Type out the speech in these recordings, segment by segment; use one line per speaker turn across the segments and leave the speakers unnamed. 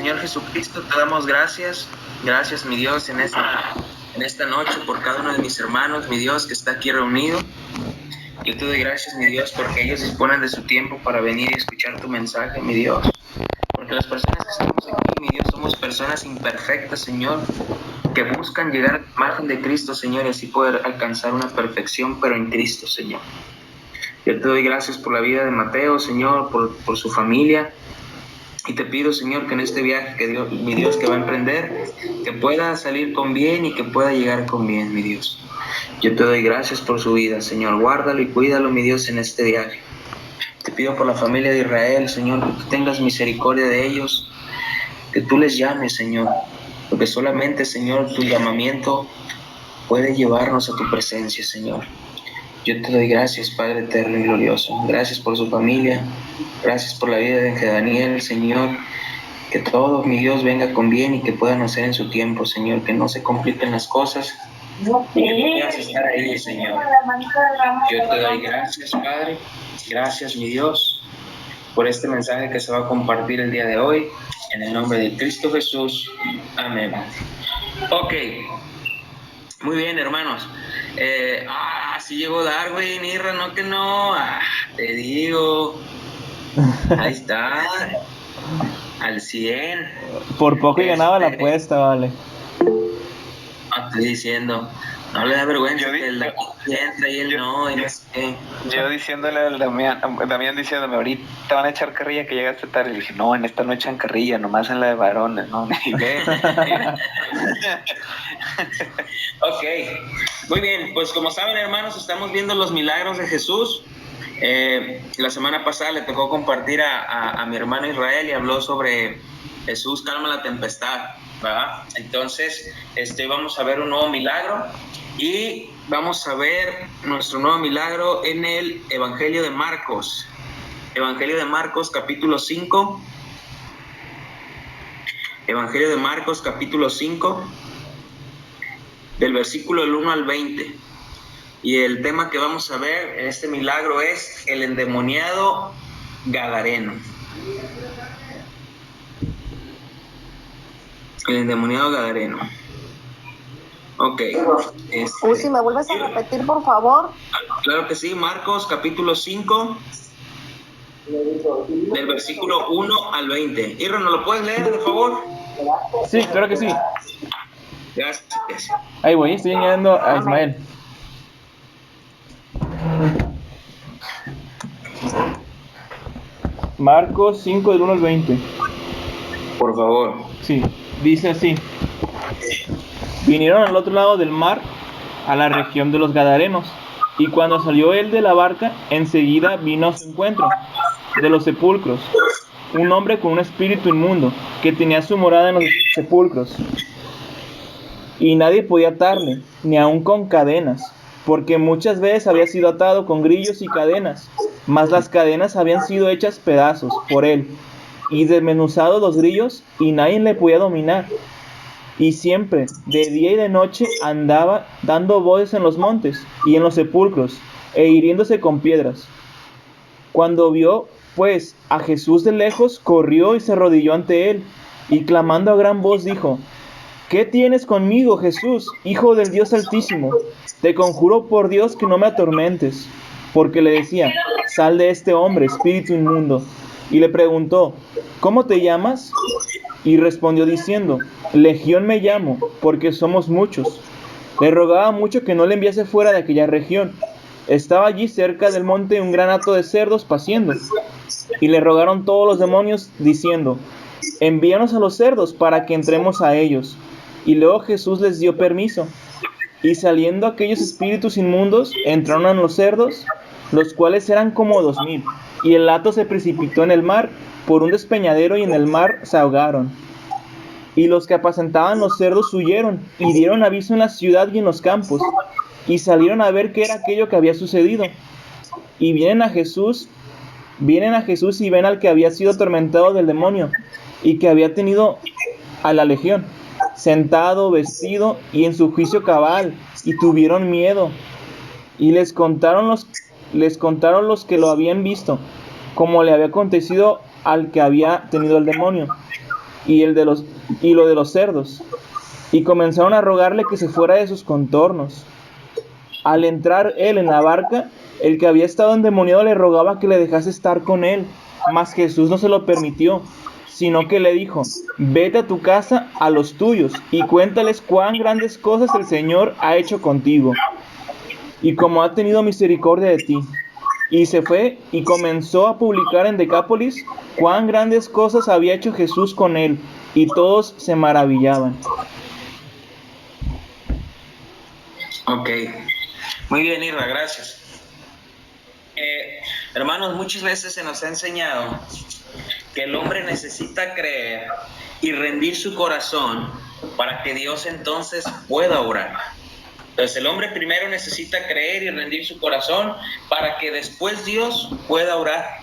Señor Jesucristo, te damos gracias. Gracias, mi Dios, en esta noche por cada uno de mis hermanos, mi Dios, que está aquí reunido. Yo te doy gracias, mi Dios, porque ellos disponen de su tiempo para venir y escuchar tu mensaje, mi Dios. Porque las personas que estamos aquí, mi Dios, somos personas imperfectas, Señor, que buscan llegar a la imagen de Cristo, Señor, y así poder alcanzar una perfección, pero en Cristo, Señor. Yo te doy gracias por la vida de Mateo, Señor, por su familia. Y te pido, Señor, que en este viaje que Dios, mi Dios, que va a emprender, que pueda salir con bien y que pueda llegar con bien, mi Dios. Yo te doy gracias por su vida, Señor. Guárdalo y cuídalo, mi Dios, en este viaje. Te pido por la familia de Israel, Señor, que tú tengas misericordia de ellos, que tú les llames, Señor, porque solamente, Señor, tu llamamiento puede llevarnos a tu presencia, Señor. Yo te doy gracias, Padre eterno y glorioso. Gracias por su familia. Gracias por la vida de Daniel, Señor. Que todo, mi Dios, venga con bien y que puedan hacer en su tiempo, Señor. Que no se compliquen las cosas y que puedas estar ahí, Señor. Yo te doy gracias, Padre. Gracias, mi Dios, por este mensaje que se va a compartir el día de hoy. En el nombre de Cristo Jesús. Amén. Ok. Muy bien, hermanos. Sí llegó Darwin, Irra, no que no. Te digo. Ahí está. Al 100.
Por poco y ganaba la apuesta, vale.
No, estoy diciendo. No le da vergüenza que el entra y él no, y no sé qué.
Yo diciéndole al Damián diciéndome, ahorita van a echar carrilla que llegaste tarde. Le dije, no, en esta no echan carrilla, nomás en la de varones, ¿no?
Ok, muy bien, pues como saben, hermanos, estamos viendo los milagros de Jesús. La semana pasada le tocó compartir a mi hermano Israel y habló sobre Jesús calma la tempestad, ¿verdad? Entonces, vamos a ver un nuevo milagro y vamos a ver nuestro nuevo milagro en el Evangelio de Marcos. Evangelio de Marcos, capítulo 5. Evangelio de Marcos, capítulo 5, del versículo del 1 al 20. Y el tema que vamos a ver en este milagro es el endemoniado gadareno. El endemoniado gadareno. Ok.
Si me vuelves a repetir, por favor.
Claro que sí, Marcos capítulo 5, del versículo 1 al 20. Irra, ¿no lo puedes leer, por favor?
Sí, claro que sí.
Gracias.
Ahí voy, estoy añadiendo a Ismael. Marcos 5 del 1 al 20.
Por favor.
Sí, dice así. Vinieron al otro lado del mar, a la región de los Gadarenos, y cuando salió él de la barca, enseguida vino a su encuentro de los sepulcros un hombre con un espíritu inmundo, que tenía su morada en los sepulcros, y nadie podía atarle, ni aun con cadenas, porque muchas veces había sido atado con grillos y cadenas, mas las cadenas habían sido hechas pedazos por él, y desmenuzados los grillos, y nadie le podía dominar. Y siempre, de día y de noche, andaba dando voces en los montes y en los sepulcros, e hiriéndose con piedras. Cuando vio, pues, a Jesús de lejos, corrió y se arrodilló ante él, y clamando a gran voz dijo: ¿Qué tienes conmigo, Jesús, Hijo del Dios Altísimo? Te conjuro por Dios que no me atormentes. Porque le decía: sal de este hombre, espíritu inmundo. Y le preguntó: ¿cómo te llamas? Y respondió diciendo: Legión me llamo, porque somos muchos. Le rogaba mucho que no le enviase fuera de aquella región. Estaba allí cerca del monte un gran hato de cerdos paciendo. Y le rogaron todos los demonios, diciendo: envíanos a los cerdos para que entremos a ellos. Y luego Jesús les dio permiso. Y saliendo aquellos espíritus inmundos, entraron en los cerdos, los cuales eran como 2000. Y el hato se precipitó en el mar por un despeñadero, y en el mar se ahogaron. Y los que apacentaban los cerdos huyeron, y dieron aviso en la ciudad y en los campos, y salieron a ver qué era aquello que había sucedido. Y vienen a Jesús y ven al que había sido atormentado del demonio, y que había tenido a la legión, sentado, vestido, y en su juicio cabal, y tuvieron miedo. Y les contaron los que lo habían visto, como le había acontecido al que había tenido el demonio. y lo de los cerdos, y comenzaron a rogarle que se fuera de sus contornos. Al entrar él en la barca, el que había estado endemoniado le rogaba que le dejase estar con él, mas Jesús no se lo permitió, sino que le dijo: vete a tu casa, a los tuyos, y cuéntales cuán grandes cosas el Señor ha hecho contigo, y cómo ha tenido misericordia de ti. Y se fue y comenzó a publicar en Decápolis cuán grandes cosas había hecho Jesús con él, y todos se maravillaban.
Ok, muy bien, Irra, gracias. Hermanos, muchas veces se nos ha enseñado que el hombre necesita creer y rendir su corazón para que Dios entonces pueda orar. Entonces el hombre primero necesita creer y rendir su corazón para que después Dios pueda orar.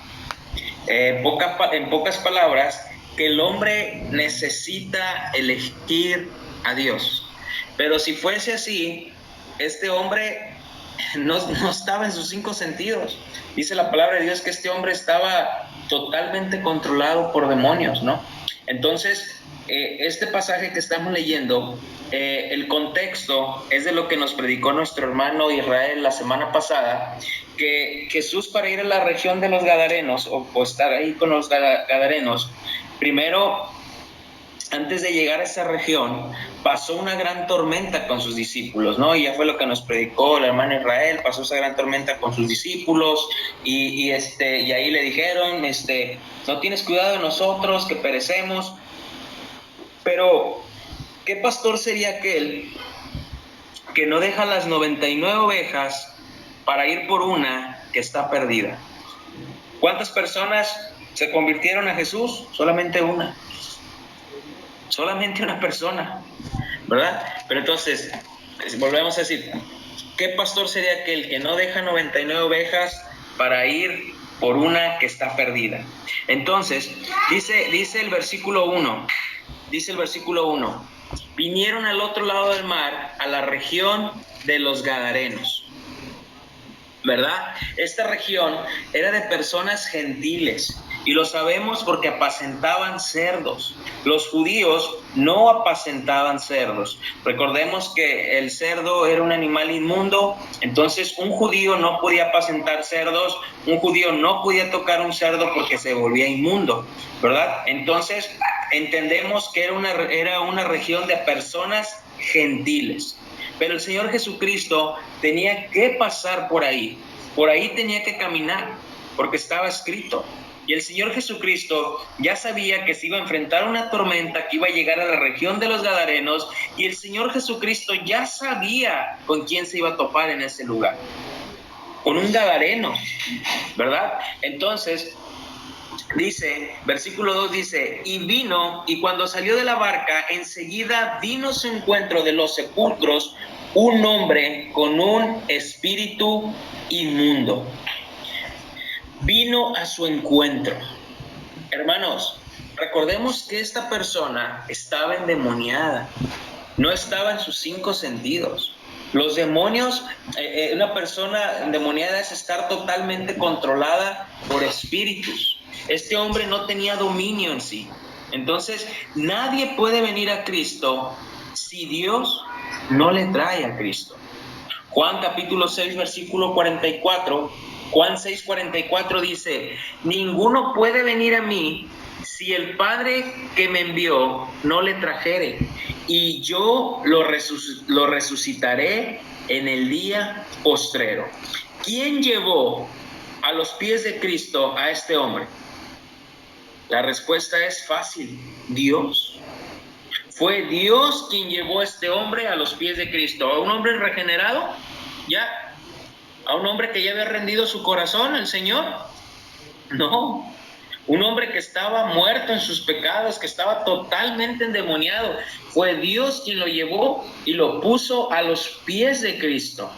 En pocas palabras, que el hombre necesita elegir a Dios. Pero si fuese así, este hombre no estaba en sus 5 sentidos. Dice la palabra de Dios que este hombre estaba totalmente controlado por demonios, ¿no? Entonces, este pasaje que estamos leyendo, el contexto es de lo que nos predicó nuestro hermano Israel la semana pasada, que Jesús, para ir a la región de los Gadarenos o estar ahí con los Gadarenos, primero, antes de llegar a esa región, pasó una gran tormenta con sus discípulos, ¿no? Y ya fue lo que nos predicó el hermano Israel. Pasó esa gran tormenta con sus discípulos y ahí le dijeron, no tienes cuidado de nosotros, que perecemos. Pero, ¿qué pastor sería aquel que no deja las 99 ovejas para ir por una que está perdida? ¿Cuántas personas se convirtieron a Jesús? Solamente una. Solamente una persona, ¿verdad? Pero entonces, volvemos a decir, ¿qué pastor sería aquel que no deja 99 ovejas para ir por una que está perdida? Entonces, dice el versículo 1, vinieron al otro lado del mar, a la región de los Gadarenos, ¿verdad? Esta región era de personas gentiles, y lo sabemos porque apacentaban cerdos. Los judíos no apacentaban cerdos. Recordemos que el cerdo era un animal inmundo, entonces un judío no podía apacentar cerdos, un judío no podía tocar un cerdo porque se volvía inmundo, ¿verdad? Entonces entendemos que era una región de personas gentiles. Pero el Señor Jesucristo tenía que pasar por ahí tenía que caminar, porque estaba escrito. Y el Señor Jesucristo ya sabía que se iba a enfrentar una tormenta, que iba a llegar a la región de los Gadarenos, y el Señor Jesucristo ya sabía con quién se iba a topar en ese lugar, con un gadareno, ¿verdad? Entonces, dice, versículo 2 dice, y vino, y cuando salió de la barca, enseguida vino a su encuentro de los sepulcros un hombre con un espíritu inmundo. Vino a su encuentro. Hermanos, recordemos que esta persona estaba endemoniada, no estaba en sus 5 sentidos. Los demonios, una persona endemoniada es estar totalmente controlada por espíritus. Este hombre no tenía dominio en sí. Entonces, nadie puede venir a Cristo si Dios no le trae a Cristo. Juan capítulo 6, versículo 44, Juan 6, 44 dice, ninguno puede venir a mí si el Padre que me envió no le trajere, y yo lo resucitaré en el día postrero. ¿Quién llevó a los pies de Cristo a este hombre? La respuesta es fácil, Dios. Fue Dios quien llevó a este hombre a los pies de Cristo. ¿A un hombre regenerado? ¿Ya? ¿A un hombre que ya había rendido su corazón al Señor? No. Un hombre que estaba muerto en sus pecados, que estaba totalmente endemoniado. Fue Dios quien lo llevó y lo puso a los pies de Cristo.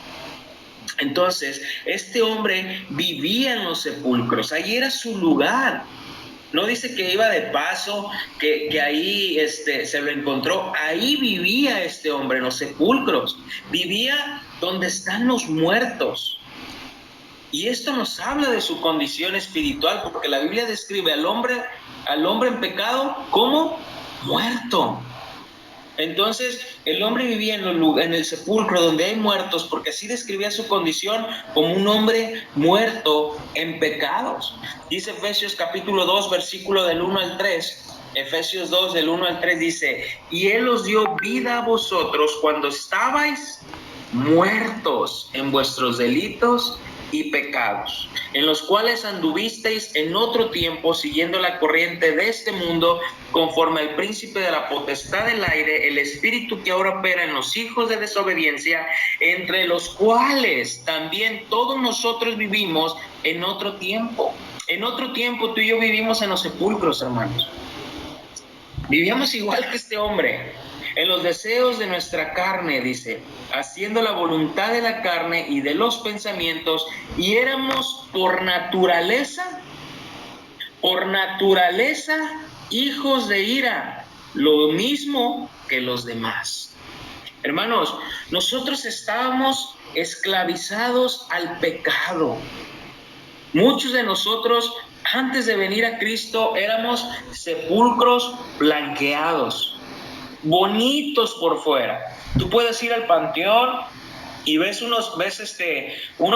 Entonces, este hombre vivía en los sepulcros. Ahí era su lugar. No dice que iba de paso, que ahí se lo encontró. Ahí vivía este hombre, en los sepulcros. Vivía donde están los muertos. Y esto nos habla de su condición espiritual, porque la Biblia describe al hombre en pecado como muerto. Entonces el hombre vivía en el sepulcro donde hay muertos, porque así describía su condición, como un hombre muerto en pecados. Dice Efesios capítulo 2, versículo del 1 al 3. Efesios 2 del 1 al 3 dice: y Él os dio vida a vosotros cuando estabais muertos en vuestros delitos y pecados, en los cuales anduvisteis en otro tiempo, siguiendo la corriente de este mundo, conforme al príncipe de la potestad del aire, el espíritu que ahora opera en los hijos de desobediencia, entre los cuales también todos nosotros vivimos en otro tiempo. En otro tiempo tú y yo vivimos en los sepulcros, hermanos. Vivíamos igual que este hombre, en los deseos de nuestra carne, dice, haciendo la voluntad de la carne y de los pensamientos, y éramos por naturaleza hijos de ira, lo mismo que los demás. Hermanos, nosotros estábamos esclavizados al pecado. Muchos de nosotros, antes de venir a Cristo, éramos sepulcros blanqueados, bonitos por fuera. Tú puedes ir al panteón y ves unos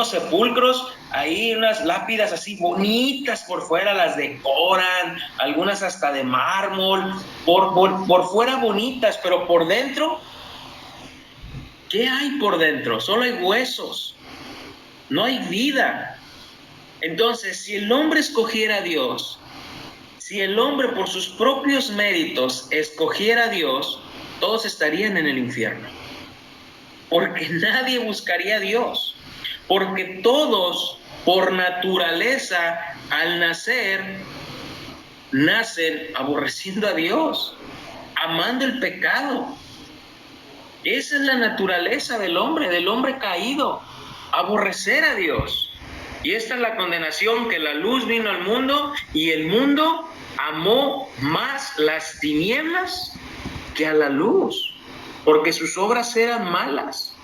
sepulcros, ahí unas lápidas así bonitas por fuera, las decoran, algunas hasta de mármol, por fuera bonitas, pero por dentro, ¿qué hay por dentro? Solo hay huesos, no hay vida. Entonces, si el hombre escogiera a Dios, si el hombre por sus propios méritos escogiera a Dios, todos estarían en el infierno. Porque nadie buscaría a Dios. Porque todos, por naturaleza, al nacer, nacen aborreciendo a Dios, amando el pecado. Esa es la naturaleza del hombre caído, aborrecer a Dios. Y esta es la condenación, que la luz vino al mundo y el mundo amó más las tinieblas que a la luz, porque sus obras eran malas.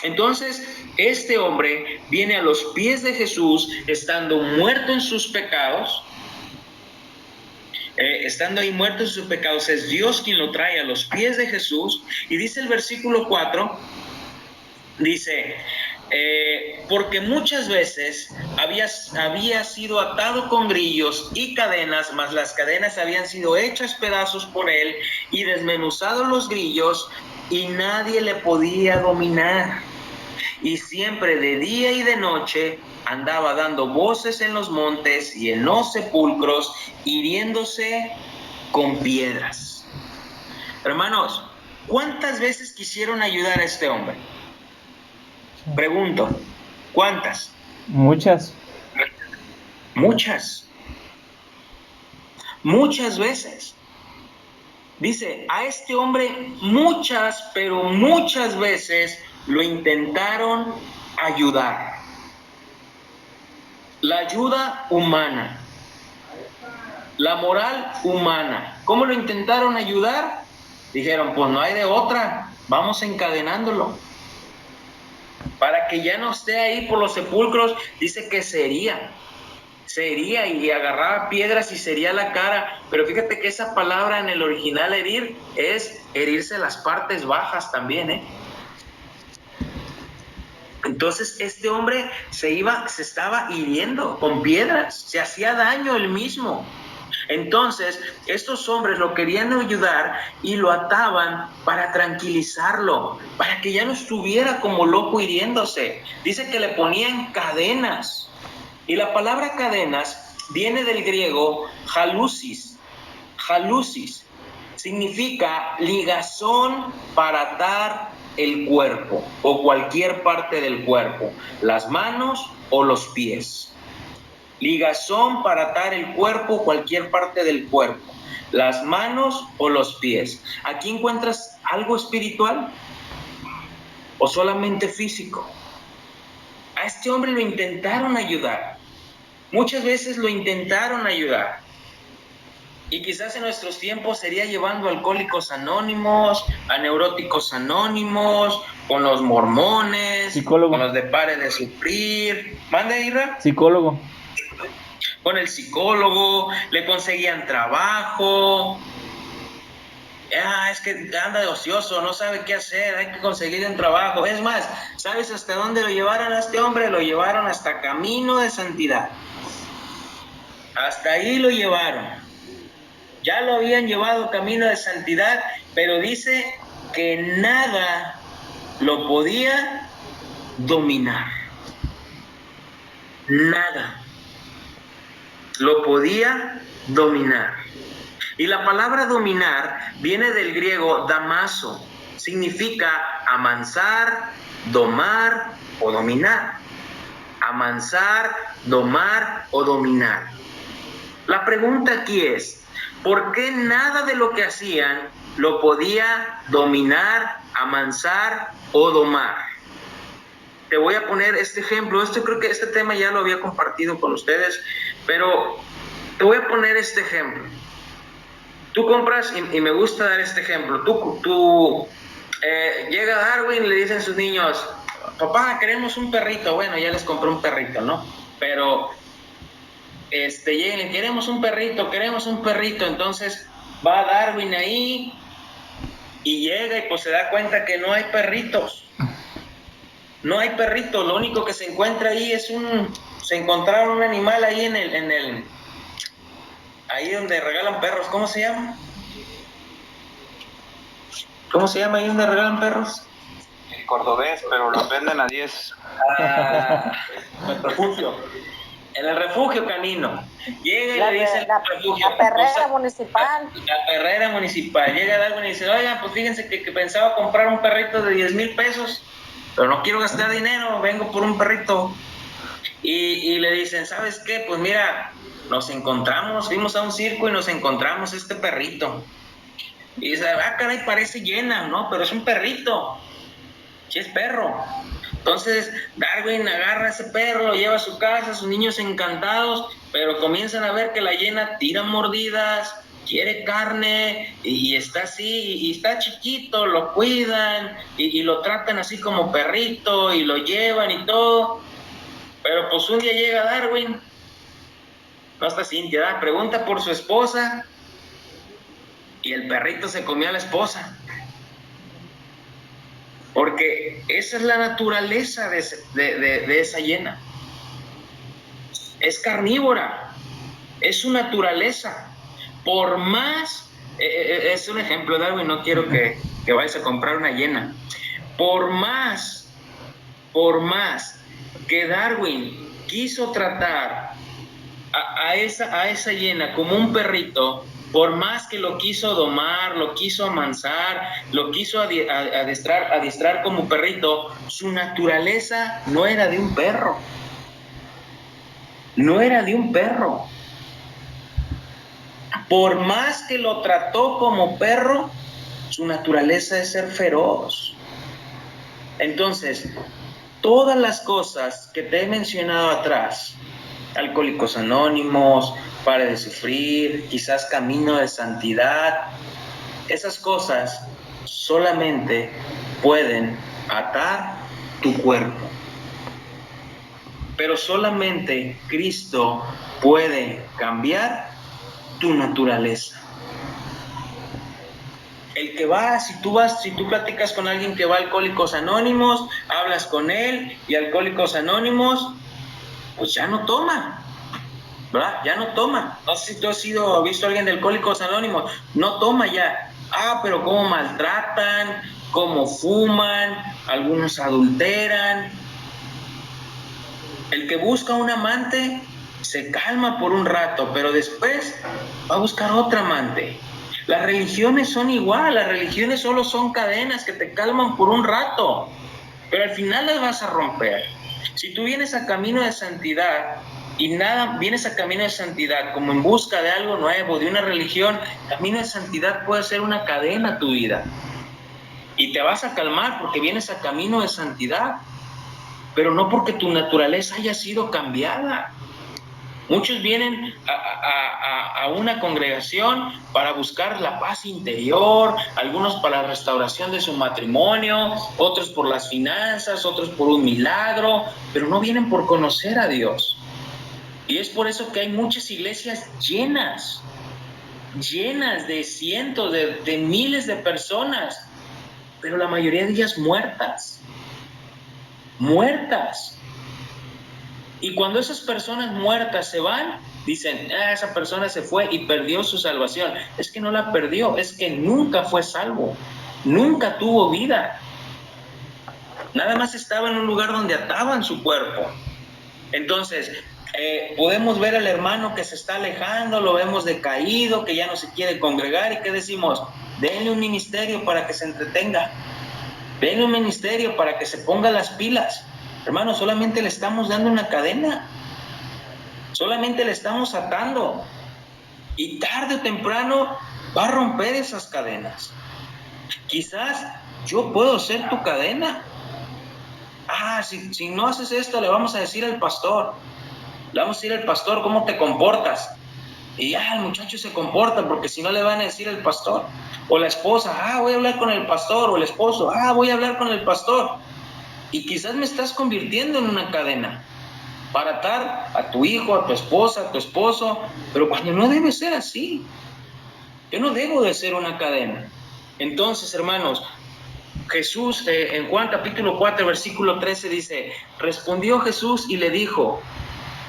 Entonces, este hombre viene a los pies de Jesús, estando muerto en sus pecados. Estando ahí muerto en sus pecados, es Dios quien lo trae a los pies de Jesús. Y dice el versículo 4, dice: porque muchas veces había sido atado con grillos y cadenas, mas las cadenas habían sido hechas pedazos por él y desmenuzados los grillos, y nadie le podía dominar. Y siempre de día y de noche andaba dando voces en los montes y en los sepulcros, hiriéndose con piedras. Hermanos, ¿cuántas veces quisieron ayudar a este hombre? Pregunto, ¿cuántas?
Muchas.
Muchas veces. Dice, a este hombre pero muchas veces lo intentaron ayudar. La ayuda humana, la moral humana. ¿Cómo lo intentaron ayudar? Dijeron, pues no hay de otra, vamos encadenándolo, para que ya no esté ahí por los sepulcros. Dice que se hería y agarraba piedras y se hería la cara. Pero fíjate que esa palabra en el original, herir, es herirse las partes bajas también, Entonces este hombre se estaba hiriendo con piedras, se hacía daño él mismo. Entonces estos hombres lo querían ayudar y lo ataban para tranquilizarlo, para que ya no estuviera como loco hiriéndose. Dice que le ponían cadenas, y la palabra cadenas viene del griego halusis. Halusis significa ligazón para atar el cuerpo o cualquier parte del cuerpo, las manos o los pies. Ligazón para atar el cuerpo, cualquier parte del cuerpo, las manos o los pies. ¿Aquí encuentras algo espiritual o solamente físico? A este hombre lo intentaron ayudar. Muchas veces lo intentaron ayudar. Y quizás en nuestros tiempos sería llevando a Alcohólicos Anónimos, a Neuróticos Anónimos, con los mormones,
psicólogo,
con los de Pare de Sufrir. ¿Manda, Ira?
Psicólogo.
Con el psicólogo, le conseguían trabajo. es que anda de ocioso, no sabe qué hacer, hay que conseguir un trabajo. Es más, ¿sabes hasta dónde lo llevaron a este hombre? Lo llevaron hasta camino de santidad. Hasta ahí lo llevaron. Ya lo habían llevado camino de santidad, pero dice que nada lo podía dominar. Nada lo podía dominar. Y la palabra dominar viene del griego damaso, significa amansar, domar o dominar. Amansar, domar o dominar. La pregunta aquí es, ¿por qué nada de lo que hacían lo podía dominar, amansar o domar? Te voy a poner este ejemplo. Creo que este tema ya lo había compartido con ustedes, pero te voy a poner este ejemplo. Tú compras, y me gusta dar este ejemplo, llega Darwin y le dicen sus niños, papá, queremos un perrito. Bueno, ya les compré un perrito, ¿no? Pero llegan, queremos un perrito. Entonces va Darwin ahí y llega y pues se da cuenta que no hay perritos. No hay perritos, lo único que se encuentra ahí se encontraron un animal ahí ahí donde regalan perros. ¿Cómo se llama? ¿Cómo se llama ahí donde regalan perros?
El cordobés, pero los venden a 10.
El refugio. En el refugio canino. Llega y le dice
la perrera municipal.
La perrera municipal. Llega Darwin y dice, oigan, pues fíjense que pensaba comprar un perrito de 10,000 pesos, pero no quiero gastar dinero, vengo por un perrito. Y le dicen, ¿sabes qué? Pues mira, fuimos a un circo y nos encontramos este perrito. Y dice, caray, parece hiena, ¿no? Pero es un perrito. Sí es perro. Entonces Darwin agarra a ese perro, lo lleva a su casa, sus niños encantados, pero comienzan a ver que la hiena tira mordidas, quiere carne, y está así, y está chiquito, lo cuidan, y lo tratan así como perrito, y lo llevan y todo. Pero pues un día llega Darwin, no está Cintia, pregunta por su esposa, y el perrito se comió a la esposa. Porque esa es la naturaleza de esa hiena. Es carnívora, es su naturaleza. Por más, es un ejemplo, Darwin, no quiero que vayas a comprar una hiena. Por más que Darwin quiso tratar a esa hiena como un perrito, por más que lo quiso domar, lo quiso amansar, lo quiso adiestrar como perrito, su naturaleza no era de un perro. No era de un perro. Por más que lo trató como perro, su naturaleza es ser feroz. Entonces, todas las cosas que te he mencionado atrás, Alcohólicos Anónimos, Pare de Sufrir, quizás Camino de Santidad, esas cosas solamente pueden atar tu cuerpo. Pero solamente Cristo puede cambiar tu naturaleza. El que va, si tú platicas con alguien que va a Alcohólicos Anónimos, hablas con él y Alcohólicos Anónimos, pues ya no toma, ¿verdad? Ya no toma. No sé si tú has visto a alguien de Alcohólicos Anónimos, no toma ya. Pero cómo maltratan, cómo fuman, algunos adulteran. El que busca un amante se calma por un rato, pero después va a buscar otra amante. Las religiones son igual, las religiones solo son cadenas que te calman por un rato, pero al final las vas a romper. Si tú vienes a camino de santidad vienes a camino de santidad como en busca de algo nuevo, de una religión, camino de santidad puede ser una cadena a tu vida. Y te vas a calmar porque vienes a camino de santidad, pero no porque tu naturaleza haya sido cambiada. Muchos vienen a una congregación para buscar la paz interior, algunos para la restauración de su matrimonio, otros por las finanzas, otros por un milagro, pero no vienen por conocer a Dios. Y es por eso que hay muchas iglesias llenas, llenas de cientos, de miles de personas, pero la mayoría de ellas muertas. Y cuando esas personas muertas se van, dicen, esa persona se fue y perdió su salvación. Es que no la perdió, es que nunca fue salvo, nunca tuvo vida. Nada más estaba en un lugar donde ataban su cuerpo. Entonces, podemos ver al hermano que se está alejando, lo vemos decaído, que ya no se quiere congregar, y ¿qué decimos? Denle un ministerio para que se entretenga, denle un ministerio para que se ponga las pilas. Hermano, solamente le estamos dando una cadena, solamente le estamos atando, y tarde o temprano va a romper esas cadenas. Quizás yo puedo ser tu cadena. Si no haces esto, le vamos a decir al pastor, cómo te comportas. Y el muchacho se comporta, porque si no le van a decir al pastor. O la esposa, voy a hablar con el pastor. O el esposo, voy a hablar con el pastor. Y quizás me estás convirtiendo en una cadena para atar a tu hijo, a tu esposa, a tu esposo, pero cuando no debe ser así. Yo no debo de ser una cadena. Entonces, hermanos, Jesús, en Juan capítulo 4, versículo 13 dice, respondió Jesús y le dijo,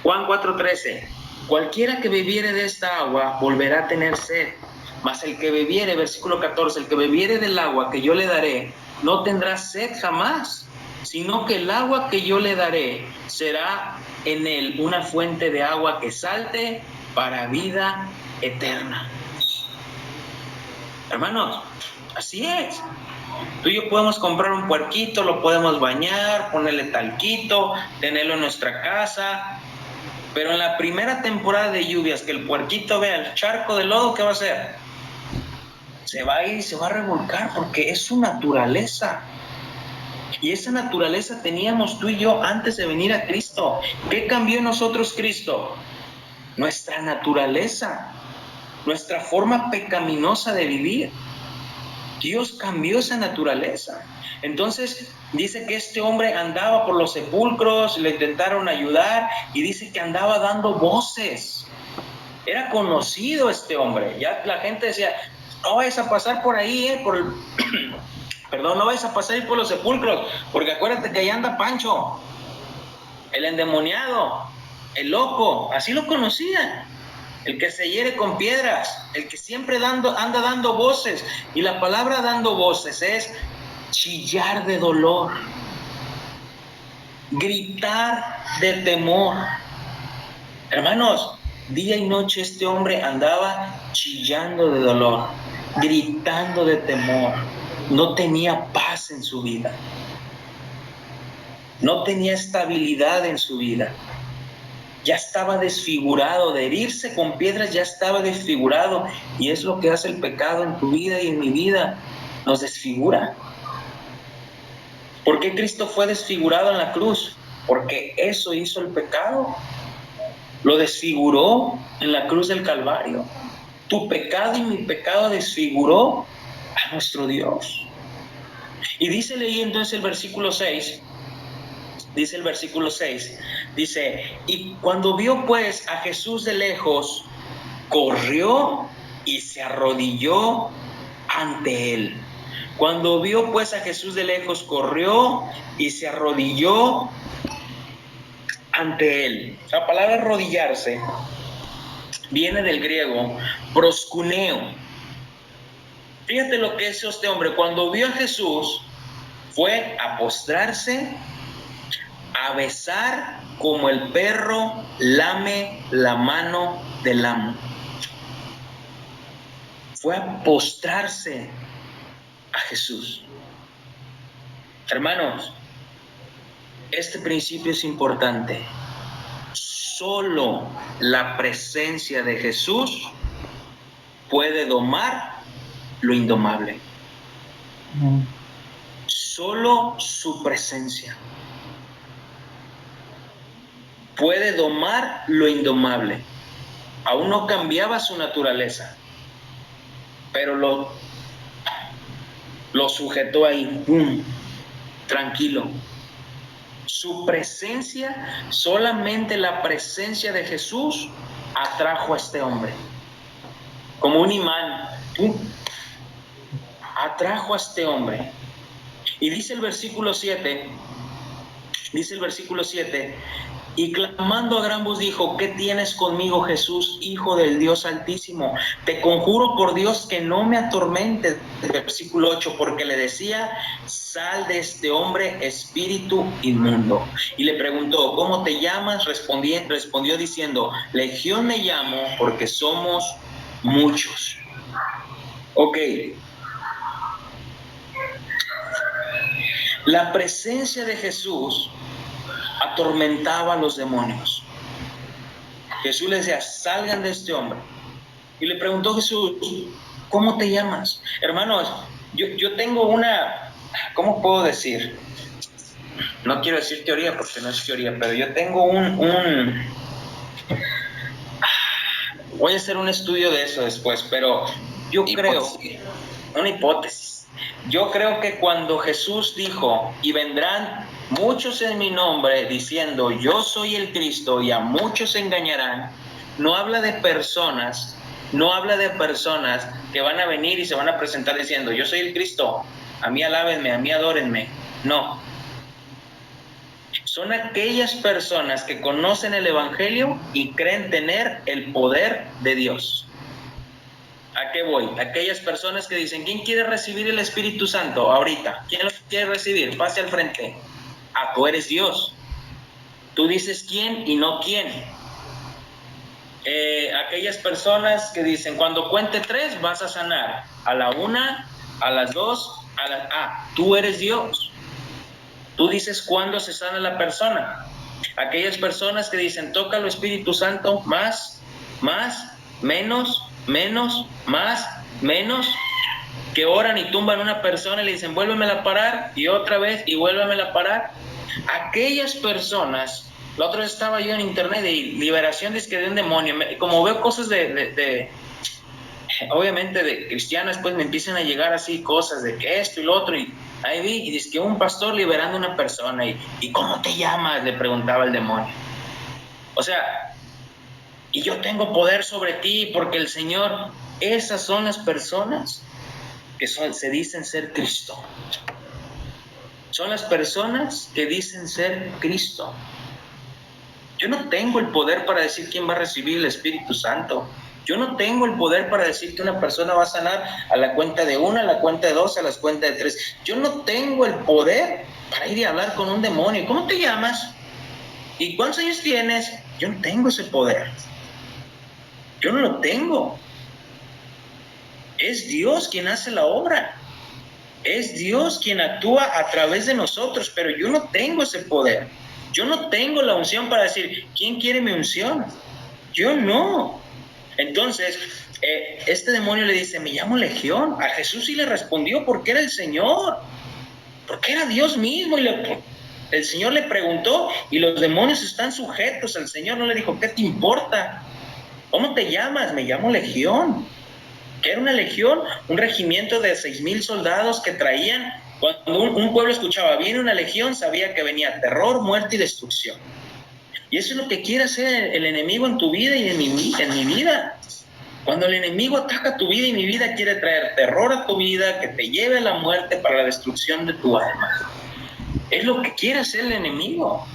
Juan 4:13, cualquiera que bebiere de esta agua volverá a tener sed, mas el que bebiere, versículo 14, el que bebiere del agua que yo le daré, no tendrá sed jamás, sino que el agua que yo le daré será en él una fuente de agua que salte para vida eterna. Hermanos, así es. Tú y yo podemos comprar un puerquito, lo podemos bañar, ponerle talquito, tenerlo en nuestra casa, pero en la primera temporada de lluvias que el puerquito vea el charco de lodo, ¿qué va a hacer? Se va a ir y se va a revolcar, porque es su naturaleza. Y esa naturaleza teníamos tú y yo antes de venir a Cristo. ¿Qué cambió en nosotros Cristo? Nuestra naturaleza, nuestra forma pecaminosa de vivir. Dios cambió esa naturaleza. Entonces dice que este hombre andaba por los sepulcros, le intentaron ayudar, y dice que andaba dando voces. Era conocido este hombre. Ya la gente decía, no vayas a pasar por ahí, no vayas a pasar ahí por los sepulcros, porque acuérdate que ahí anda Pancho, el endemoniado, el loco. Así lo conocían. El que se hiere con piedras, el que siempre anda dando voces. Y la palabra dando voces es chillar de dolor, gritar de temor. Hermanos, día y noche este hombre andaba chillando de dolor, gritando de temor. No tenía paz en su vida, no tenía estabilidad en su vida. Ya estaba desfigurado, de herirse con piedras ya estaba desfigurado, y es lo que hace el pecado en tu vida y en mi vida, nos desfigura. ¿Por qué Cristo fue desfigurado en la cruz? Porque eso hizo el pecado, lo desfiguró en la cruz del Calvario. Tu pecado y mi pecado desfiguró a nuestro Dios. Y dice ahí entonces el versículo 6, dice, y cuando vio pues a Jesús de lejos, corrió y se arrodilló ante él. Cuando vio pues a Jesús de lejos, corrió y se arrodilló ante él. La palabra arrodillarse viene del griego proskuneo. Fíjate lo que hizo este hombre. Cuando vio a Jesús, fue a postrarse, a besar como el perro lame la mano del amo. Fue a postrarse a Jesús. Hermanos, este principio es importante. Solo la presencia de Jesús puede domar lo indomable. Solo su presencia puede domar lo indomable. Aún no cambiaba su naturaleza, pero lo sujetó ahí, ¡pum!, tranquilo. Su presencia, solamente la presencia de Jesús atrajo a este hombre. como un imán, ¡pum!, atrajo a este hombre. Y dice el versículo 7, y clamando a gran voz dijo: ¿qué tienes conmigo, Jesús, Hijo del Dios Altísimo? Te conjuro por Dios que no me atormentes. Versículo 8, porque le decía: sal de este hombre, espíritu inmundo. Y le preguntó: ¿cómo te llamas? Respondió diciendo: Legión me llamo, porque somos muchos. Ok. La presencia de Jesús atormentaba a los demonios. Jesús les decía: salgan de este hombre. Y le preguntó Jesús: ¿cómo te llamas? Hermanos, yo tengo una, ¿cómo puedo decir? No quiero decir teoría porque no es teoría, pero yo tengo voy a hacer un estudio de eso después, pero yo creo, una hipótesis. Yo creo que cuando Jesús dijo: y vendrán muchos en mi nombre diciendo yo soy el Cristo, y a muchos engañarán, no habla de personas que van a venir y se van a presentar diciendo yo soy el Cristo, a mí alábenme, a mí adórenme. No. Son aquellas personas que conocen el Evangelio y creen tener el poder de Dios. ¿A qué voy? Aquellas personas que dicen: ¿quién quiere recibir el Espíritu Santo ahorita? ¿Quién lo quiere recibir? Pase al frente. Ah, tú eres Dios. Tú dices quién y no quién. Aquellas personas que dicen: cuando cuente 3 vas a sanar. A la 1, a las 2, a la... Ah, tú eres Dios. Tú dices cuándo se sana la persona. Aquellas personas que dicen: toca el Espíritu Santo, más, menos, más, menos, que oran y tumban a una persona y le dicen: vuélvemela a parar, y otra vez, y vuélvemela a parar. Aquellas personas, la otra vez estaba yo en internet de liberación de un demonio, como veo cosas obviamente de cristianas, pues me empiezan a llegar así cosas de que esto y lo otro, y ahí vi, y dice que un pastor liberando a una persona, y ¿cómo te llamas?, le preguntaba el demonio. O sea, y yo tengo poder sobre ti porque el Señor... Esas son las personas que se dicen ser Cristo. Son las personas que dicen ser Cristo. Yo no tengo el poder para decir quién va a recibir el Espíritu Santo. Yo no tengo el poder para decir que una persona va a sanar a la cuenta de 1, a la cuenta de 2, a las cuentas de 3. Yo no tengo el poder para ir y hablar con un demonio. ¿Cómo te llamas? ¿Y cuántos años tienes? Yo no tengo ese poder. Yo no lo tengo. Es Dios quien hace la obra. Es Dios quien actúa a través de nosotros, pero yo no tengo ese poder. Yo no tengo la unción para decir: ¿quién quiere mi unción? Yo no. Entonces, este demonio le dice: me llamo Legión. A Jesús sí le respondió porque era el Señor, porque era Dios mismo. Y el Señor le preguntó, y los demonios están sujetos al Señor. No le dijo: ¿qué te importa? ¿Cómo te llamas? Me llamo Legión. Que era una legión, un regimiento de 6,000 soldados que traían, cuando un pueblo escuchaba viene una legión, sabía que venía terror, muerte y destrucción. Y eso es lo que quiere hacer el enemigo en tu vida y en mi vida. Cuando el enemigo ataca tu vida y mi vida, quiere traer terror a tu vida, que te lleve a la muerte para la destrucción de tu alma. Es lo que quiere hacer el enemigo.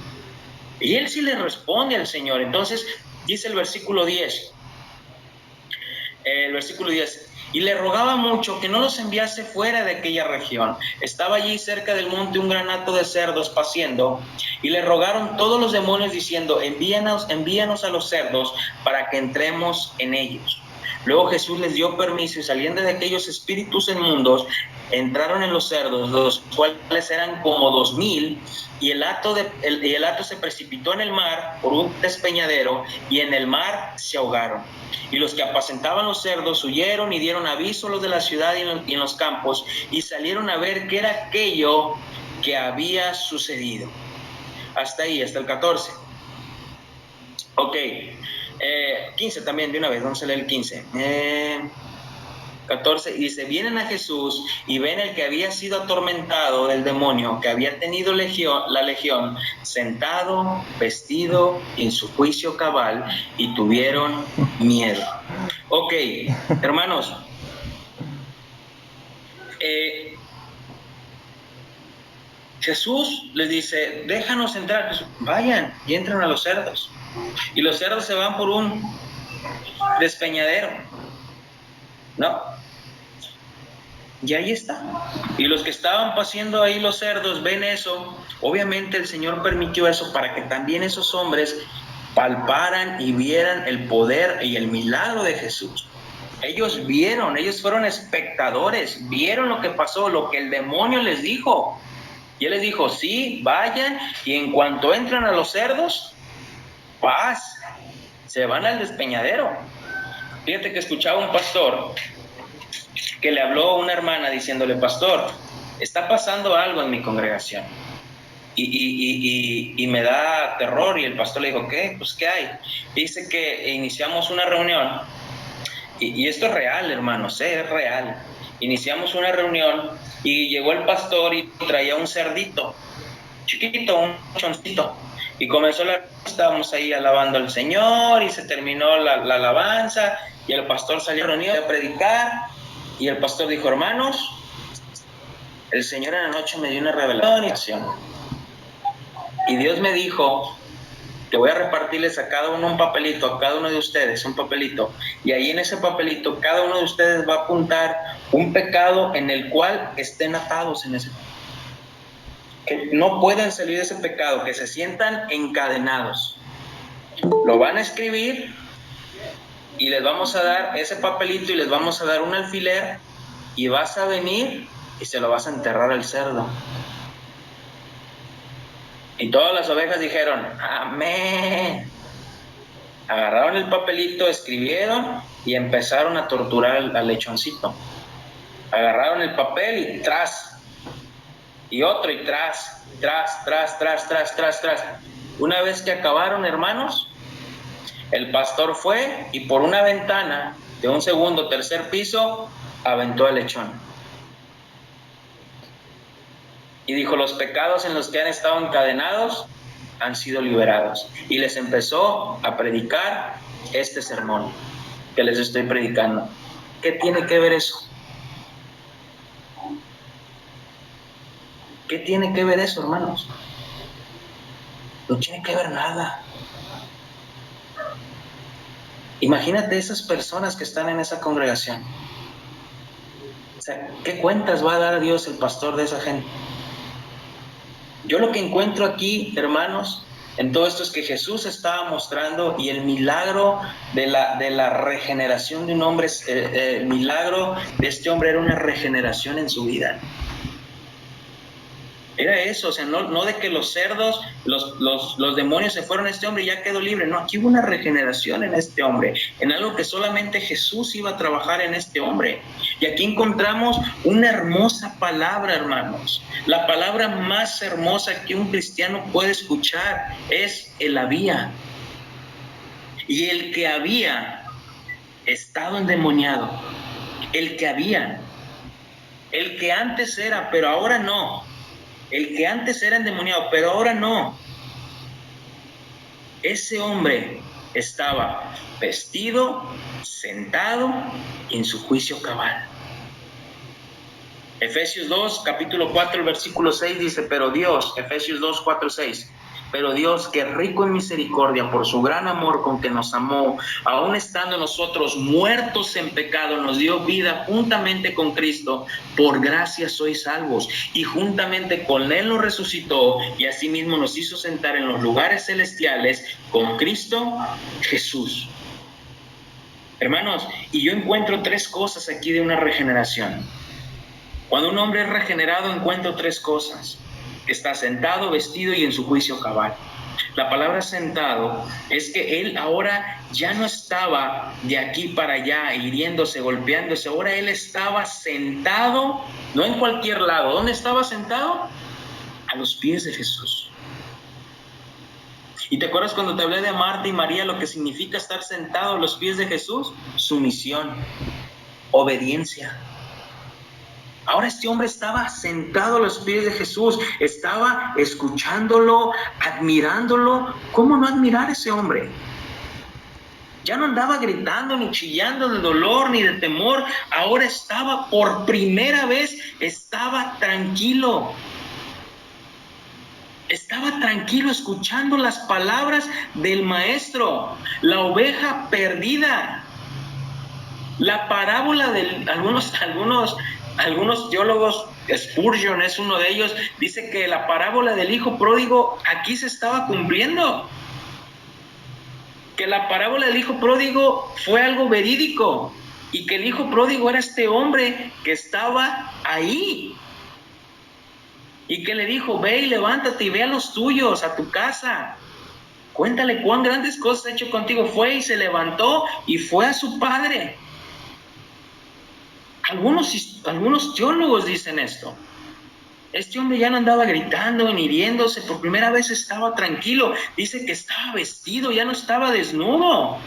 Y él sí le responde al Señor. Entonces, dice el versículo 10. Y le rogaba mucho que no los enviase fuera de aquella región. Estaba allí cerca del monte un gran hato de cerdos paciendo, y le rogaron todos los demonios diciendo: envíanos a los cerdos para que entremos en ellos. Luego Jesús les dio permiso, y saliendo de aquellos espíritus inmundos, entraron en los cerdos, los cuales eran como 2,000, y el hato se precipitó en el mar por un despeñadero, y en el mar se ahogaron. Y los que apacentaban los cerdos huyeron y dieron aviso a los de la ciudad y en los campos, y salieron a ver qué era aquello que había sucedido. Hasta ahí, hasta el 14. Ok. 15 también, de una vez, vamos a leer el 15. 14, y dice: vienen a Jesús y ven el que había sido atormentado del demonio, que había tenido la legión, sentado, vestido, en su juicio cabal, y tuvieron miedo. Ok, hermanos. Jesús les dice, déjanos entrar. Vayan y entran a los cerdos. Y los cerdos se van por un despeñadero. No. Y ahí está. Y los que estaban paseando ahí los cerdos ven eso. Obviamente el Señor permitió eso para que también esos hombres palparan y vieran el poder y el milagro de Jesús. Ellos vieron, ellos fueron espectadores, vieron lo que pasó, lo que el demonio les dijo. Y él les dijo, sí, vayan, y en cuanto entran a los cerdos, paz, se van al despeñadero. Fíjate que escuchaba un pastor que le habló a una hermana diciéndole, pastor, está pasando algo en mi congregación y me da terror. Y el pastor le dijo, ¿qué? Pues, ¿qué hay? Dice que iniciamos una reunión, y esto es real, hermanos, es real. Iniciamos una reunión y llegó el pastor y traía un cerdito, chiquito, un choncito. Y comenzó estábamos ahí alabando al Señor y se terminó la alabanza y el pastor salió reunido a predicar y el pastor dijo, hermanos, el Señor en la noche me dio una revelación y Dios me dijo que voy a repartirles a cada uno un papelito, a cada uno de ustedes un papelito, y ahí en ese papelito cada uno de ustedes va a apuntar un pecado en el cual estén atados en ese, que no puedan salir de ese pecado, que se sientan encadenados. Lo van a escribir y les vamos a dar ese papelito y les vamos a dar un alfiler y vas a venir y se lo vas a enterrar al cerdo. Y todas las ovejas dijeron, amén. Agarraron el papelito, escribieron y empezaron a torturar al lechoncito. Agarraron el papel y tras. Y otro y tras. Una vez que acabaron, hermanos, el pastor fue y por una ventana de un segundo, tercer piso, aventó al lechón. Y dijo, los pecados en los que han estado encadenados han sido liberados. Y les empezó a predicar este sermón que les estoy predicando. ¿Qué tiene que ver eso? ¿Qué tiene que ver eso, hermanos? No tiene que ver nada. Imagínate esas personas que están en esa congregación. O sea, ¿qué cuentas va a dar a Dios el pastor de esa gente? Yo lo que encuentro aquí, hermanos, en todo esto es que Jesús estaba mostrando y el milagro de la regeneración de un hombre, el milagro de este hombre era una regeneración en su vida. Era eso, o sea, no de que los cerdos, los demonios se fueron a este hombre y ya quedó libre. No, aquí hubo una regeneración en este hombre, en algo que solamente Jesús iba a trabajar en este hombre. Y aquí encontramos una hermosa palabra, hermanos. La palabra más hermosa que un cristiano puede escuchar es el había. Y el que había estado endemoniado, el que antes era, pero ahora no. El que antes era endemoniado, pero ahora no. Ese hombre estaba vestido, sentado y en su juicio cabal. Efesios 2, capítulo 4, el versículo 6 dice, pero Dios, Efesios 2, 4, 6, pero Dios, que rico en misericordia, por su gran amor con que nos amó, aun estando nosotros muertos en pecado, nos dio vida juntamente con Cristo, por gracia sois salvos, y juntamente con Él nos resucitó, y asimismo nos hizo sentar en los lugares celestiales con Cristo Jesús. Hermanos, y yo encuentro tres cosas aquí de una regeneración. Cuando un hombre es regenerado, encuentro tres cosas. Está sentado, vestido y en su juicio cabal. La palabra sentado es que él ahora ya no estaba de aquí para allá, hiriéndose, golpeándose. Ahora él estaba sentado, no en cualquier lado. ¿Dónde estaba sentado? A los pies de Jesús. ¿Y te acuerdas cuando te hablé de Marta y María, lo que significa estar sentado a los pies de Jesús? Sumisión, obediencia. Ahora este hombre estaba sentado a los pies de Jesús, estaba escuchándolo, admirándolo. ¿Cómo no admirar a ese hombre? Ya no andaba gritando ni chillando de dolor ni de temor. Ahora estaba, por primera vez, estaba tranquilo. Estaba tranquilo escuchando las palabras del maestro, la oveja perdida. La parábola de algunos teólogos, Spurgeon es uno de ellos, dice que la parábola del hijo pródigo aquí se estaba cumpliendo. Que la parábola del hijo pródigo fue algo verídico y que el hijo pródigo era este hombre que estaba ahí. Y que le dijo, ve y levántate y ve a los tuyos, a tu casa. Cuéntale cuán grandes cosas ha hecho contigo. Fue y se levantó y fue a su padre. Algunos teólogos dicen esto. Este hombre ya no andaba gritando ni hiriéndose, por primera vez estaba tranquilo. Dice que estaba vestido, ya no estaba desnudo.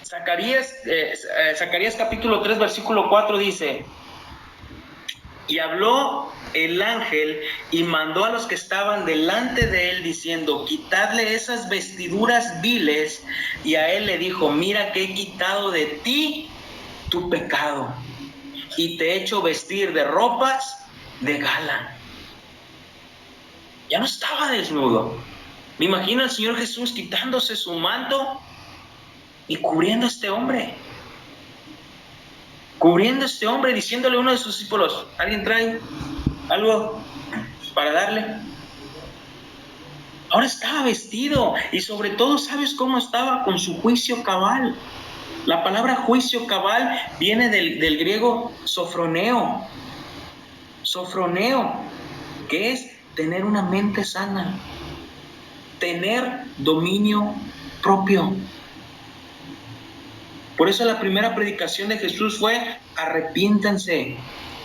Zacarías capítulo 3, versículo 4 dice, y habló el ángel y mandó a los que estaban delante de él diciendo, quitadle esas vestiduras viles. Y a él le dijo, mira que he quitado de ti tu pecado y te he hecho vestir de ropas de gala. Ya no estaba desnudo. Me imagino al Señor Jesús quitándose su manto y cubriendo a este hombre. Cubriendo a este hombre, diciéndole a uno de sus discípulos, ¿alguien trae algo para darle? Ahora estaba vestido y sobre todo, ¿sabes cómo estaba? Con su juicio cabal. La palabra juicio cabal viene del griego sofroneo. Sofroneo, que es tener una mente sana, tener dominio propio. Por eso la primera predicación de Jesús fue, arrepiéntanse,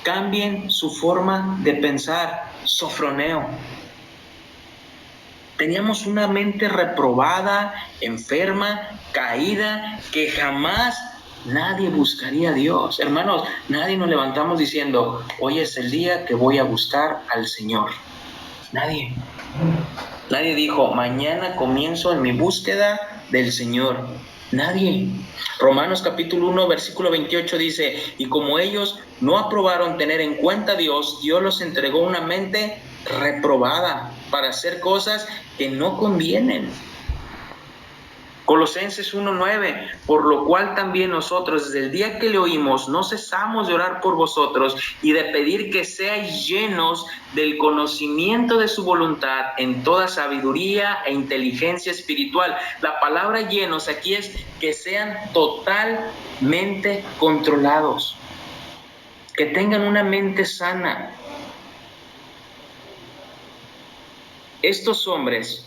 cambien su forma de pensar, sofroneo. Teníamos una mente reprobada, enferma, caída, que jamás nadie buscaría a Dios. Hermanos, nadie nos levantamos diciendo, hoy es el día que voy a buscar al Señor. Nadie. Nadie dijo, mañana comienzo en mi búsqueda del Señor. Nadie. Romanos capítulo 1, versículo 28 dice, y como ellos no aprobaron tener en cuenta a Dios, Dios los entregó una mente reprobada para hacer cosas que no convienen. Colosenses 1:9, por lo cual también nosotros desde el día que le oímos no cesamos de orar por vosotros y de pedir que seáis llenos del conocimiento de su voluntad en toda sabiduría e inteligencia espiritual. La palabra llenos aquí es que sean totalmente controlados, que tengan una mente sana. Estos hombres,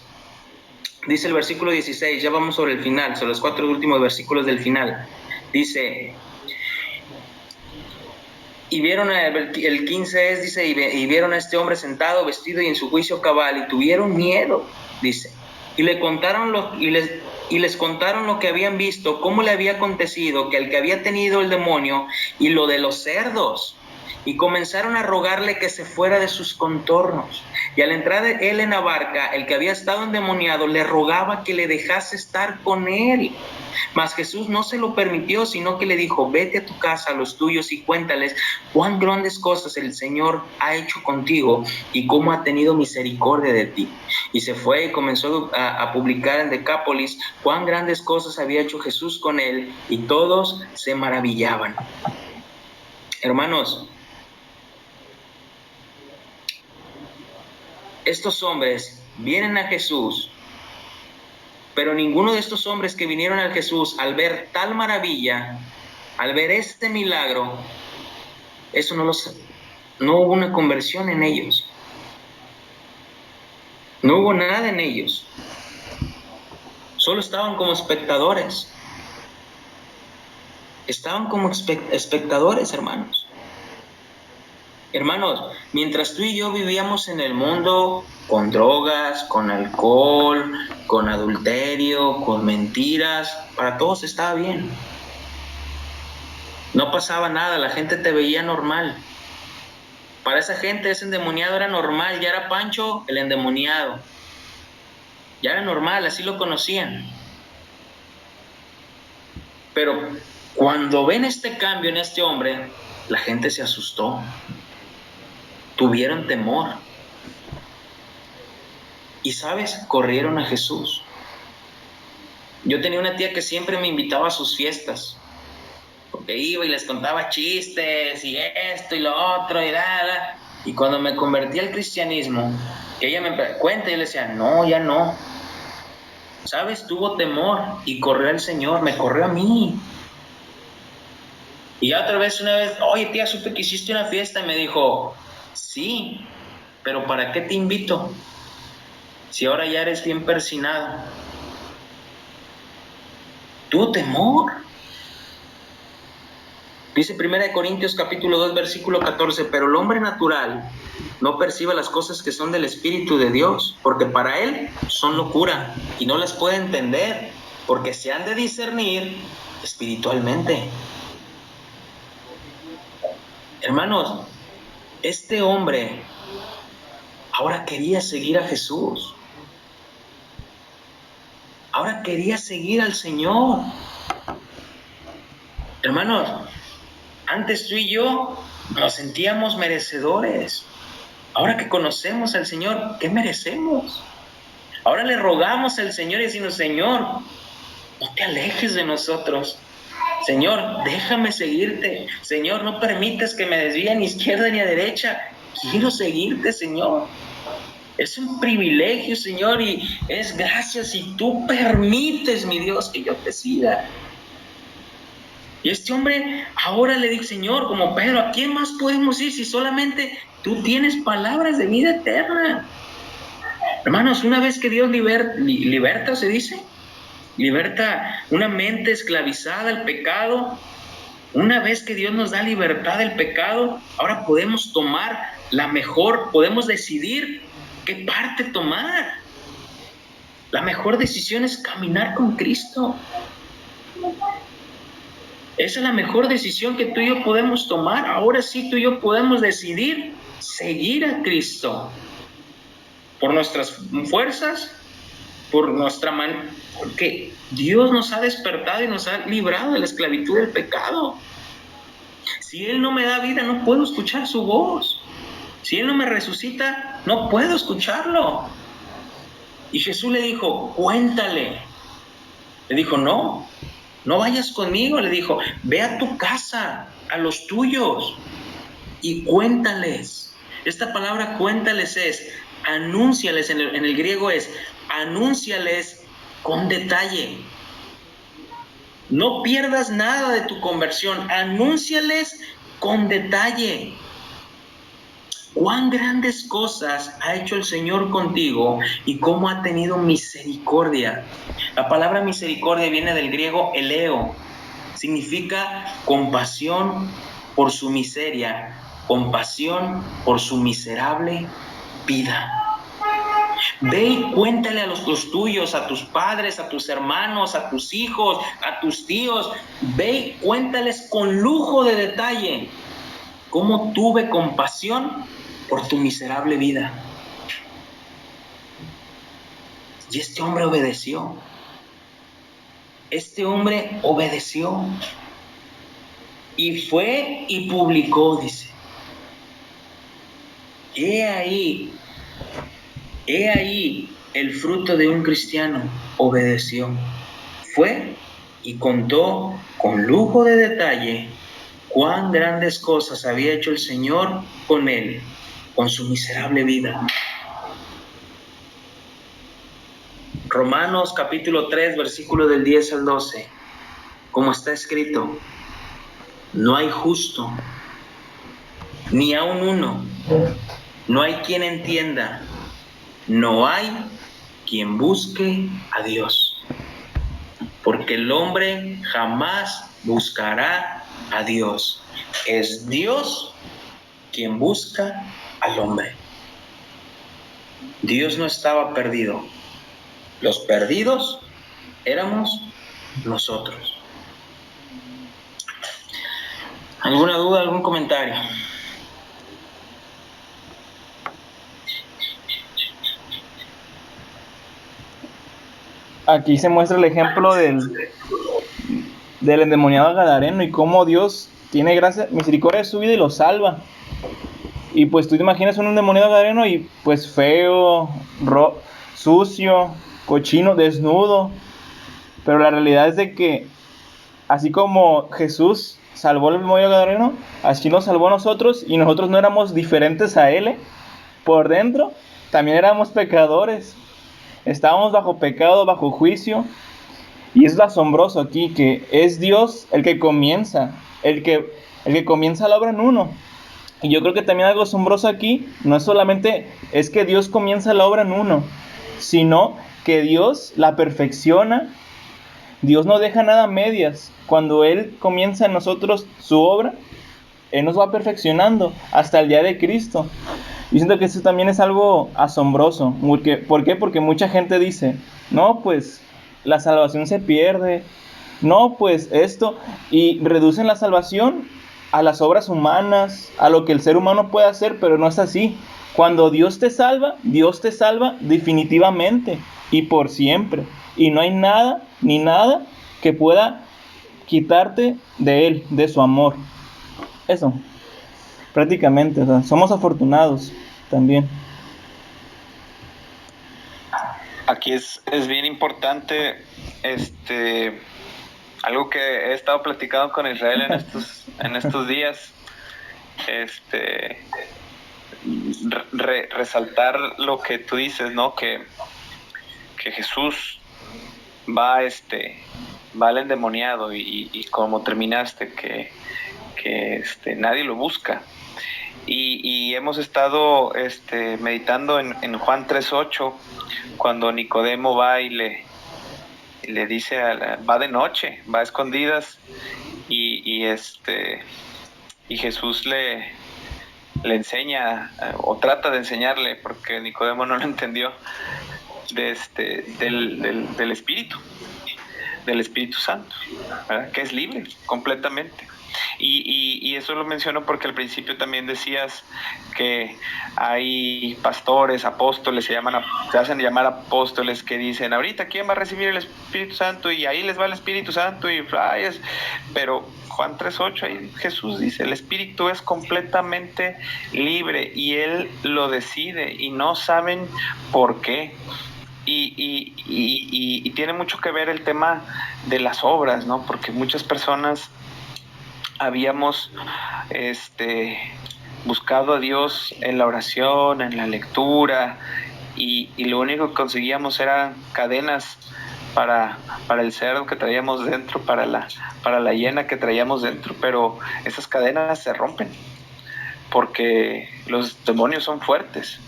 dice el versículo 16, ya vamos sobre el final, sobre los 4 últimos versículos del final. Dice, y vieron, el 15 es, dice, y vieron a este hombre sentado, vestido y en su juicio cabal, y tuvieron miedo, dice, y les contaron lo que habían visto, cómo le había acontecido, que el que había tenido el demonio, y lo de los cerdos. Y comenzaron a rogarle que se fuera de sus contornos. Y al entrar él en la barca, el que había estado endemoniado le rogaba que le dejase estar con él. Mas Jesús no se lo permitió, sino que le dijo, vete a tu casa, a los tuyos, y cuéntales cuán grandes cosas el Señor ha hecho contigo y cómo ha tenido misericordia de ti. Y se fue y comenzó a publicar en Decápolis cuán grandes cosas había hecho Jesús con él, y todos se maravillaban. Hermanos, estos hombres vienen a Jesús, pero ninguno de estos hombres que vinieron a Jesús, al ver tal maravilla, al ver este milagro, no hubo una conversión en ellos. No hubo nada en ellos. Solo estaban como espectadores. Estaban como espectadores, hermanos. Hermanos, mientras tú y yo vivíamos en el mundo con drogas, con alcohol, con adulterio, con mentiras, para todos estaba bien. No pasaba nada, la gente te veía normal. Para esa gente ese endemoniado era normal, ya era Pancho el endemoniado. Ya era normal, así lo conocían. Pero cuando ven este cambio en este hombre, la gente se asustó, tuvieron temor. Y ¿sabes? Corrieron a Jesús. Yo tenía una tía que siempre me invitaba a sus fiestas, porque iba y les contaba chistes y esto y lo otro y nada. Y cuando me convertí al cristianismo, que ella me cuenta, yo le decía, no, ya no. ¿Sabes? Tuvo temor y corrió al Señor, me corrió a mí. Y ya otra vez, una vez, oye tía, supe que hiciste una fiesta, y me dijo, sí, pero ¿para qué te invito? Si ahora ya eres bien persinado. Tuvo temor. Dice 1 Corintios capítulo 2 versículo 14, pero el hombre natural no percibe las cosas que son del Espíritu de Dios, porque para él son locura y no las puede entender, porque se han de discernir espiritualmente. Hermanos, este hombre ahora quería seguir a Jesús. Ahora quería seguir al Señor. Hermanos, antes tú y yo nos sentíamos merecedores. Ahora que conocemos al Señor, ¿qué merecemos? Ahora le rogamos al Señor y decimos, Señor, no te alejes de nosotros. Señor, déjame seguirte. Señor, no permitas que me desvíe ni a izquierda ni a derecha. Quiero seguirte, Señor. Es un privilegio, Señor, y es gracias si tú permites, mi Dios, que yo te siga. Y este hombre ahora le dice, Señor, como Pedro, ¿a quién más podemos ir si solamente tú tienes palabras de vida eterna? Hermanos, una vez que Dios liberta, se dice, liberta una mente esclavizada al pecado, una vez que Dios nos da libertad del pecado, ahora podemos tomar la mejor, podemos decidir qué parte tomar. La mejor decisión es caminar con Cristo. Esa es la mejor decisión que tú y yo podemos tomar. Ahora sí tú y yo podemos decidir seguir a Cristo. Por nuestras fuerzas, por nuestra mano, porque Dios nos ha despertado y nos ha librado de la esclavitud del pecado. Si Él no me da vida, no puedo escuchar su voz. Si Él no me resucita, no puedo escucharlo. Y Jesús le dijo, cuéntale. Le dijo, no vayas conmigo. Le dijo, ve a tu casa, a los tuyos, y cuéntales. Esta palabra cuéntales es, anúnciales, en el griego es, anúnciales con detalle. No pierdas nada de tu conversión, anúnciales con detalle. Cuán grandes cosas ha hecho el Señor contigo y cómo ha tenido misericordia. La palabra misericordia viene del griego eleo. Significa compasión por su miseria, compasión por su miserable vida. Ve y cuéntale a los tuyos, a tus padres, a tus hermanos, a tus hijos, a tus tíos. Ve y cuéntales con lujo de detalle cómo tuve compasión por tu miserable vida. Y este hombre obedeció. Este hombre obedeció. Y fue y publicó, dice. He ahí el fruto de un cristiano. Obedeció. Fue y contó con lujo de detalle cuán grandes cosas había hecho el Señor con él, con su miserable vida. Romanos capítulo 3, versículo del 10 al 12. Como está escrito, no hay justo, ni aun uno. No hay quien entienda. No hay quien busque a Dios. Porque el hombre jamás buscará a Dios. Es Dios quien busca al hombre. Dios no estaba perdido. Los perdidos éramos nosotros. ¿Alguna duda, algún comentario?
Aquí se muestra el ejemplo del endemoniado gadareno y cómo Dios tiene gracia, misericordia de su vida y lo salva. Y pues tú te imaginas un endemoniado gadareno y pues feo, sucio, cochino, desnudo. Pero la realidad es de que así como Jesús salvó al endemoniado gadareno, así nos salvó a nosotros, y nosotros no éramos diferentes a él, por dentro también éramos pecadores. Estábamos bajo pecado, bajo juicio. Y es lo asombroso aquí, que es Dios el que comienza, el que comienza la obra en uno. Y yo creo que también algo asombroso aquí, no es solamente es que Dios comienza la obra en uno, sino que Dios la perfecciona. Dios no deja nada a medias. Cuando Él comienza en nosotros su obra, Él nos va perfeccionando hasta el día de Cristo. Y siento que eso también es algo asombroso. ¿Por qué? Porque mucha gente dice, no, pues la salvación se pierde, no, pues esto, y reducen la salvación a las obras humanas, a lo que el ser humano puede hacer, pero no es así. Cuando Dios te salva definitivamente y por siempre. Y no hay nada ni nada que pueda quitarte de Él, de su amor. Eso, prácticamente, o sea, somos afortunados también.
Aquí es bien importante algo que he estado platicando con Israel en estos días, resaltar lo que tú dices, ¿no? Que Jesús va al endemoniado y como terminaste, que nadie lo busca. Y hemos estado meditando en Juan 3:8, cuando Nicodemo va y le dice, va de noche, va a escondidas, y Jesús le enseña, o trata de enseñarle, porque Nicodemo no lo entendió, del Espíritu Santo, ¿verdad? Que es libre completamente. Y eso lo menciono porque al principio también decías que hay pastores, apóstoles, se hacen llamar apóstoles, que dicen, ahorita ¿quién va a recibir el Espíritu Santo? Y ahí les va el Espíritu Santo, pero Juan 3:8, ahí Jesús dice, el Espíritu es completamente libre y Él lo decide, y no saben por qué. Y tiene mucho que ver el tema de las obras, ¿no? Porque muchas personas habíamos buscado a Dios en la oración, en la lectura, y lo único que conseguíamos eran cadenas para el cerdo que traíamos dentro, para la hiena que traíamos dentro, pero esas cadenas se rompen porque los demonios son fuertes,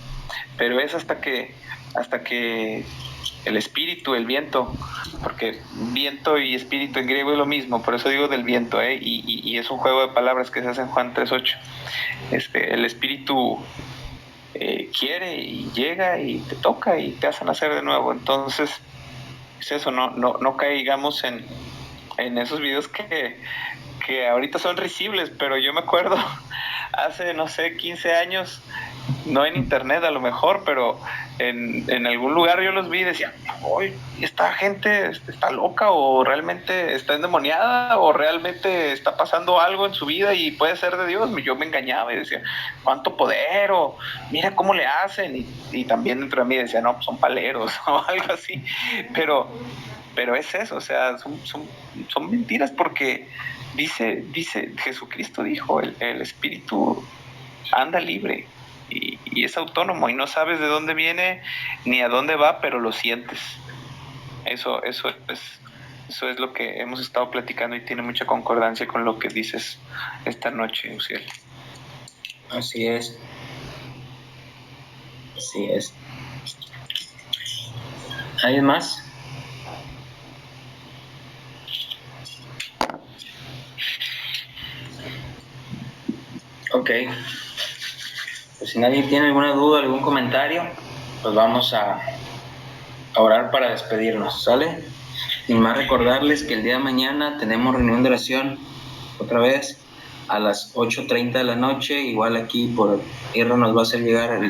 pero es hasta que el espíritu, el viento, porque viento y espíritu en griego es lo mismo, por eso digo del viento, y es un juego de palabras que se hace en Juan 3:8. El espíritu quiere y llega y te toca y te hace nacer de nuevo. Entonces es eso, no caigamos en esos videos que ahorita son risibles, pero yo me acuerdo hace, no sé, 15 años, no en internet a lo mejor, pero en algún lugar yo los vi y decía, oye, esta gente está loca, o realmente está endemoniada, o realmente está pasando algo en su vida y puede ser de Dios. Yo me engañaba y decía, cuánto poder, o mira cómo le hacen, y también dentro de mí decía, no, pues son paleros o algo así, pero es eso, o sea, son mentiras, porque dice Jesucristo dijo, el espíritu anda libre y es autónomo, y no sabes de dónde viene ni a dónde va, pero lo sientes. Eso es lo que hemos estado platicando, y tiene mucha concordancia con lo que dices esta noche, Uziel.
Así es. ¿Hay más? Ok. Pues si nadie tiene alguna duda, algún comentario, pues vamos a orar para despedirnos, ¿sale? Y más recordarles que el día de mañana tenemos reunión de oración, otra vez, a las 8:30 de la noche, igual aquí por Irra nos va a hacer llegar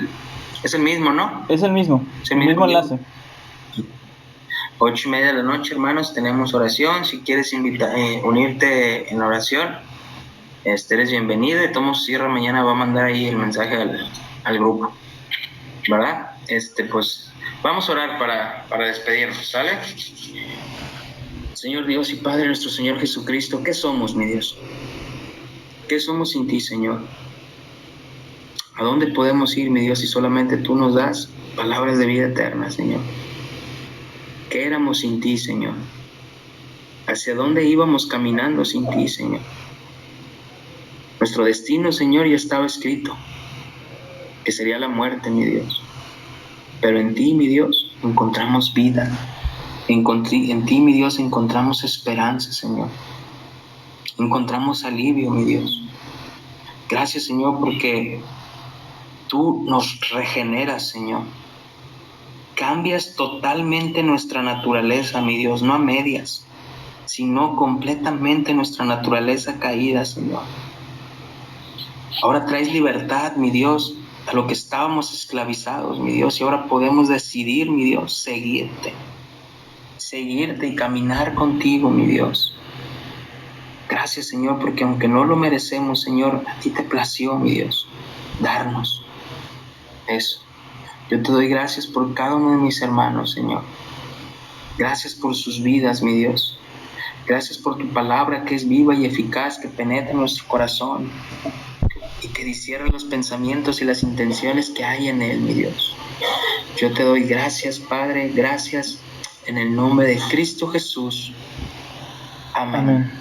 es el mismo, ¿no?
Es el mismo, el mismo enlace.
8:30 de la noche, hermanos, tenemos oración. Si quieres unirte en la oración, eres bienvenido. Y Tomo Sierra mañana va a mandar ahí el mensaje al grupo, ¿verdad? Pues vamos a orar para despedirnos, ¿sale? Señor Dios y Padre nuestro Señor Jesucristo, ¿qué somos, mi Dios? ¿Qué somos sin ti, Señor? ¿A dónde podemos ir, mi Dios, si solamente tú nos das palabras de vida eterna, Señor? ¿Qué éramos sin ti, Señor? ¿Hacia dónde íbamos caminando sin ti, Señor? Nuestro destino, Señor, ya estaba escrito, que sería la muerte, mi Dios. Pero en ti, mi Dios, encontramos vida. En ti, mi Dios, encontramos esperanza, Señor. Encontramos alivio, mi Dios. Gracias, Señor, porque tú nos regeneras, Señor. Cambias totalmente nuestra naturaleza, mi Dios, no a medias, sino completamente nuestra naturaleza caída, Señor. Ahora traes libertad, mi Dios, a lo que estábamos esclavizados, mi Dios, y ahora podemos decidir, mi Dios, seguirte y caminar contigo, mi Dios. Gracias, Señor, porque aunque no lo merecemos, Señor, a ti te plació, mi Dios, darnos eso. Yo te doy gracias por cada uno de mis hermanos, Señor. Gracias por sus vidas, mi Dios. Gracias por tu palabra que es viva y eficaz, que penetra nuestro corazón y que discierne los pensamientos y las intenciones que hay en él, mi Dios. Yo te doy gracias, Padre, gracias en el nombre de Cristo Jesús. Amén.
Amén.